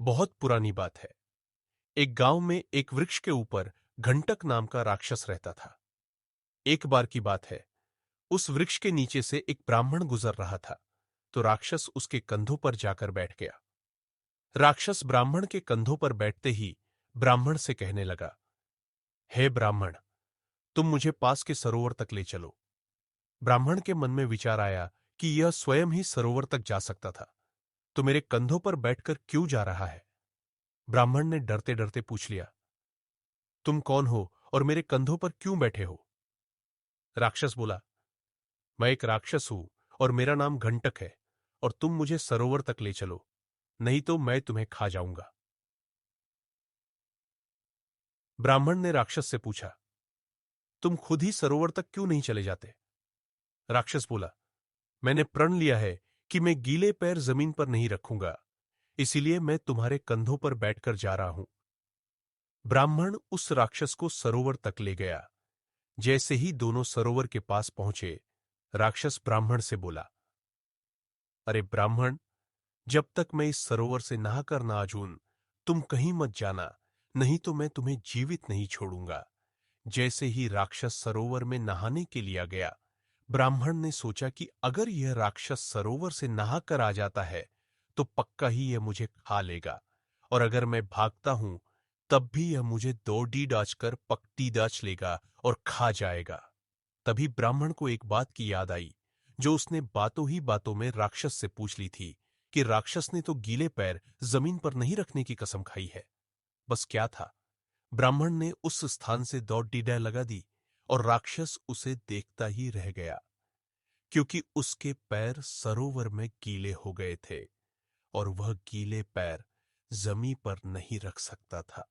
बहुत पुरानी बात है। एक गांव में एक वृक्ष के ऊपर घंटक नाम का राक्षस रहता था। एक बार की बात है, उस वृक्ष के नीचे से एक ब्राह्मण गुजर रहा था, तो राक्षस उसके कंधों पर जाकर बैठ गया। राक्षस ब्राह्मण के कंधों पर बैठते ही ब्राह्मण से कहने लगा, हे ब्राह्मण, तुम मुझे पास के सरोवर तक ले चलो। ब्राह्मण के मन में विचार आया कि यह स्वयं ही सरोवर तक जा सकता था, तो मेरे कंधों पर बैठकर क्यों जा रहा है? ब्राह्मण ने डरते डरते पूछ लिया, तुम कौन हो और मेरे कंधों पर क्यों बैठे हो? राक्षस बोला, मैं एक राक्षस हूं और मेरा नाम घंटक है, और तुम मुझे सरोवर तक ले चलो, नहीं तो मैं तुम्हें खा जाऊंगा। ब्राह्मण ने राक्षस से पूछा, तुम खुद ही सरोवर तक क्यों नहीं चले जाते? राक्षस बोला, मैंने प्रण लिया है कि मैं गीले पैर जमीन पर नहीं रखूंगा, इसीलिए मैं तुम्हारे कंधों पर बैठकर जा रहा हूं। ब्राह्मण उस राक्षस को सरोवर तक ले गया। जैसे ही दोनों सरोवर के पास पहुंचे, राक्षस ब्राह्मण से बोला, अरे ब्राह्मण, जब तक मैं इस सरोवर से नहाकर ना आ जाऊं, तुम कहीं मत जाना, नहीं तो मैं तुम्हें जीवित नहीं छोड़ूंगा। जैसे ही राक्षस सरोवर में नहाने के लिए गया, ब्राह्मण ने सोचा कि अगर यह राक्षस सरोवर से नहाकर आ जाता है तो पक्का ही यह मुझे खा लेगा, और अगर मैं भागता हूं तब भी यह मुझे दौड़ी डाचकर पकड़ी डाच लेगा और खा जाएगा। तभी ब्राह्मण को एक बात की याद आई, जो उसने बातों ही बातों में राक्षस से पूछ ली थी, कि राक्षस ने तो गीले पैर जमीन पर नहीं रखने की कसम खाई है। बस क्या था, ब्राह्मण ने उस स्थान से दौड़ डीडा लगा दी, और राक्षस उसे देखता ही रह गया, क्योंकि उसके पैर सरोवर में गीले हो गए थे और वह गीले पैर जमीन पर नहीं रख सकता था।